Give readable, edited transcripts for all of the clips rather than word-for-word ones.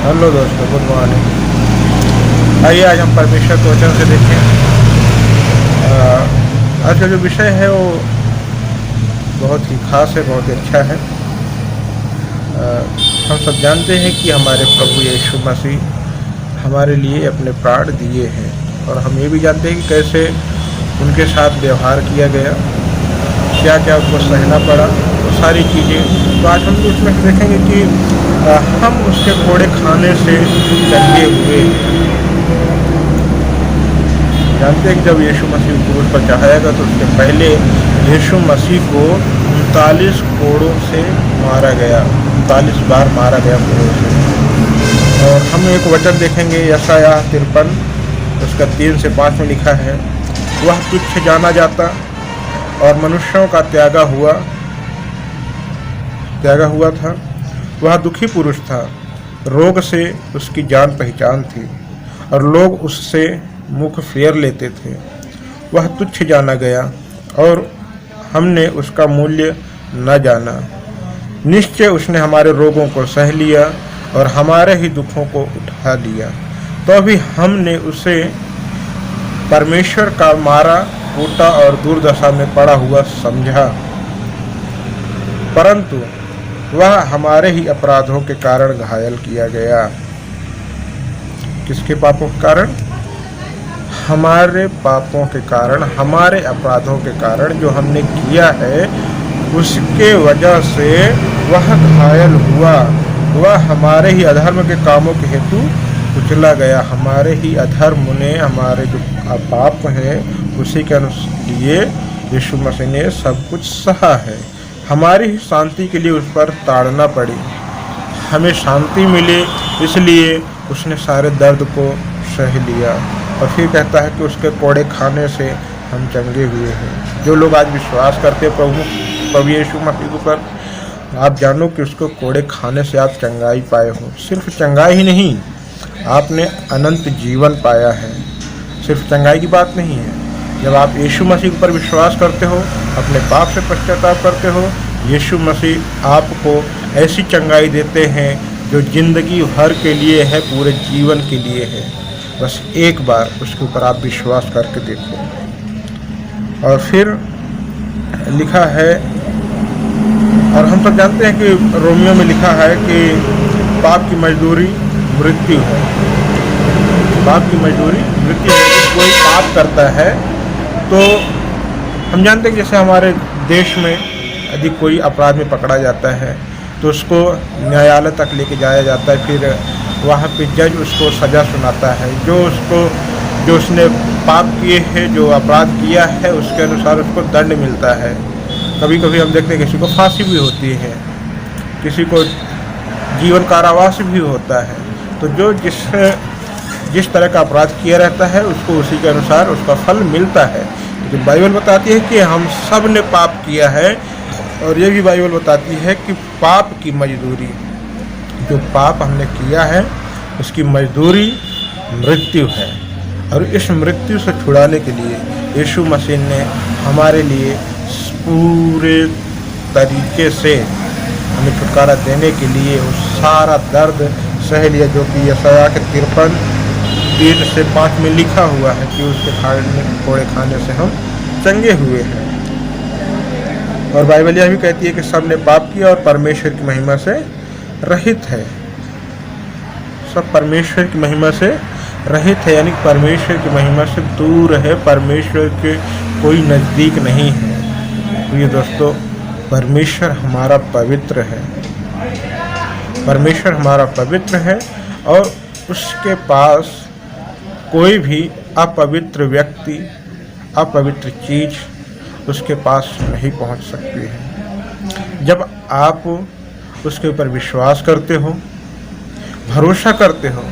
Hello दोस्तों, good morning. आइए आज हम परमेश्वर के वचन से देखें। आज का जो विषय है वो बहुत ही खास है, बहुत ही अच्छा है। हम सब जानते हैं कि हमारे प्रभु यीशु मसीह हमारे लिए अपने प्राण दिए हैं, और हम ये भी जानते हैं कि कैसे उनके साथ व्यवहार किया गया, क्या क्या उनको सहना पड़ा, वो सारी चीज़ें। तो आज हम उसमें देखेंगे कि हम उसके कोड़े खाने से चंगे हुए हैं। जानते हैं कि जब यीशु मसीह क्रूस पर चढ़ाया गया तो उसके पहले यीशु मसीह को 39 कोड़ों से मारा गया, 39 बार मारा गया कोड़ों से। और हम एक वचन देखेंगे यशायाह 53 उसका 3 से 5 में लिखा है, वह तुच्छ जाना जाता और मनुष्यों का त्यागा हुआ था। वह दुखी पुरुष था, रोग से उसकी जान पहचान थी और लोग उससे मुख फेर लेते थे। वह तुच्छ जाना गया और हमने उसका मूल्य न जाना। निश्चय उसने हमारे रोगों को सह लिया और हमारे ही दुखों को उठा लिया। तो अभी हमने उसे परमेश्वर का मारा, कूटा और दुर्दशा में पड़ा हुआ समझा, परंतु वह हमारे ही अपराधों के कारण घायल किया गया। किसके पापों के कारण? हमारे पापों के कारण, हमारे अपराधों के कारण जो हमने किया है उसके वजह से वह घायल हुआ। वह हमारे ही अधर्म के कामों के हेतु कुचला गया। हमारे ही अधर्म ने, हमारे जो पाप हैं उसी के लिए यीशु मसीह ने सब कुछ सहा है। हमारी ही शांति के लिए उस पर ताड़ना पड़ी, हमें शांति मिले, इसलिए उसने सारे दर्द को सह लिया। और फिर कहता है कि उसके कोड़े खाने से हम चंगे हुए हैं। जो लोग आज विश्वास करते हैं प्रभु यीशु मसीह के ऊपर, आप जानो कि उसको कोड़े खाने से आप चंगाई पाए हो। सिर्फ चंगाई ही नहीं, आपने अनंत जीवन पाया है। सिर्फ चंगाई की बात नहीं है, जब आप यीशु मसीह पर विश्वास करते हो, अपने पाप से पश्चाताप करते हो, यीशु मसीह आपको ऐसी चंगाई देते हैं जो ज़िंदगी भर के लिए है, पूरे जीवन के लिए है। बस एक बार उसके ऊपर आप विश्वास करके देखो। और फिर लिखा है, और हम सब जानते हैं कि रोमियो में लिखा है कि पाप की मजदूरी मृत्यु है। पाप की मजदूरी मृत्यु है। कोई पाप करता है तो हम जानते हैं कि जैसे हमारे देश में यदि कोई अपराध में पकड़ा जाता है तो उसको न्यायालय तक लेके जाया जाता है। फिर वहाँ पे जज उसको सज़ा सुनाता है, जो उसने पाप किए हैं, जो अपराध किया है उसके अनुसार उसको दंड मिलता है। कभी कभी हम देखते हैं किसी को फांसी भी होती है, किसी को जीवन कारावास भी होता है। तो जो जिस तरह का अपराध किया रहता है उसको उसी के अनुसार उसका फल मिलता है। लेकिन बाइबल बताती है कि हम सब ने पाप किया है, और ये भी बाइबल बताती है कि पाप की मजदूरी, जो पाप हमने किया है उसकी मजदूरी मृत्यु है। और इस मृत्यु से छुड़ाने के लिए यीशु मसीह ने हमारे लिए पूरे तरीके से हमें छुटकारा देने के लिए वो सारा दर्द सह लिया, जो कि यशायाह के 53 3 से 5 में लिखा हुआ है कि उसके कोड़े खाने से हम चंगे हुए हैं। और बाइबल यह भी कहती है कि सब ने पाप किया और परमेश्वर की महिमा से रहित है। सब परमेश्वर की महिमा से रहित है, यानी परमेश्वर की महिमा से दूर है, परमेश्वर के कोई नज़दीक नहीं है। तो ये दोस्तों, परमेश्वर हमारा पवित्र है, परमेश्वर हमारा पवित्र है, और उसके पास कोई भी अपवित्र व्यक्ति, अपवित्र चीज़ उसके पास नहीं पहुंच सकती है। जब आप उसके ऊपर विश्वास करते हो, भरोसा करते हो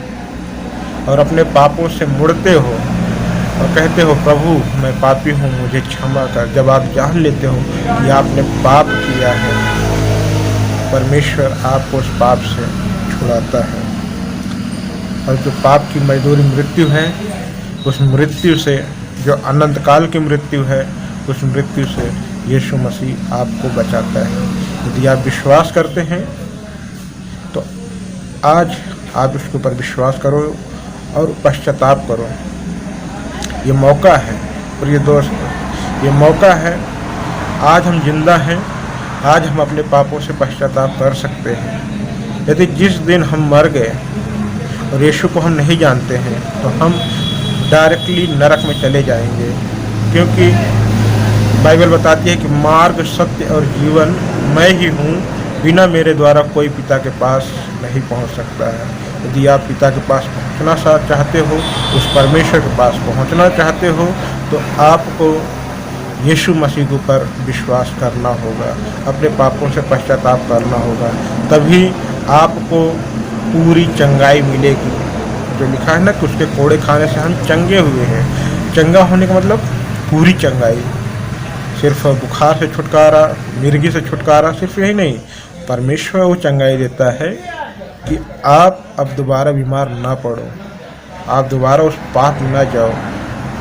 और अपने पापों से मुड़ते हो और कहते हो प्रभु मैं पापी हूँ, मुझे क्षमा कर, जब आप जान लेते हो कि आपने पाप किया है, परमेश्वर आपको उस पाप से छुड़ाता है। और जो पाप की मजदूरी मृत्यु है, उस मृत्यु से, जो अनंत काल की मृत्यु है, उस मृत्यु से यीशु मसीह आपको बचाता है। यदि आप विश्वास करते हैं तो आज आप इसके ऊपर विश्वास करो और पश्चाताप करो। ये मौका है प्रिय दोस्त, ये मौका है। आज हम जिंदा हैं, आज हम अपने पापों से पश्चाताप कर सकते हैं। यदि जिस दिन हम मर गए और यीशु को हम नहीं जानते हैं तो हम डायरेक्टली नरक में चले जाएंगे, क्योंकि बाइबल बताती है कि मार्ग, सत्य और जीवन मैं ही हूँ, बिना मेरे द्वारा कोई पिता के पास नहीं पहुँच सकता है। यदि आप पिता के पास पहुँचना चाहते हो, उस परमेश्वर के पास पहुँचना चाहते हो, तो आपको यीशु मसीह के ऊपर विश्वास करना होगा, अपने पापों से पश्चाताप करना होगा, तभी आपको पूरी चंगाई मिलेगी। जो लिखा है ना कि उसके कोड़े खाने से हम चंगे हुए हैं। चंगा होने का मतलब पूरी चंगाई, सिर्फ बुखार से छुटकारा, मिर्गी से छुटकारा, सिर्फ यही नहीं, परमेश्वर वो चंगाई देता है कि आप अब दोबारा बीमार ना पड़ो, आप दोबारा उस पाप में ना जाओ।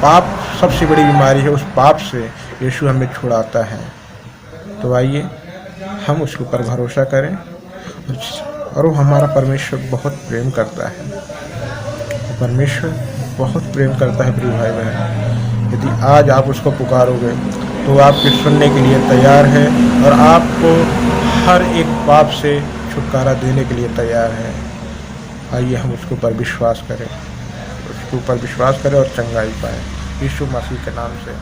पाप सबसे बड़ी बीमारी है, उस पाप से यीशु हमें छुड़ाता है। तो आइए हम उसके ऊपर भरोसा करें, और वो हमारा परमेश्वर बहुत प्रेम करता है। परमेश्वर बहुत प्रेम करता है प्रिय भाई बहन। यदि आज आप उसको पुकारोगे तो आपके सुनने के लिए तैयार है और आपको हर एक पाप से छुटकारा देने के लिए तैयार है। आइए हम उसके ऊपर विश्वास करें, उसके ऊपर विश्वास करें और चंगाई पाएं, यीशु मसीह के नाम से।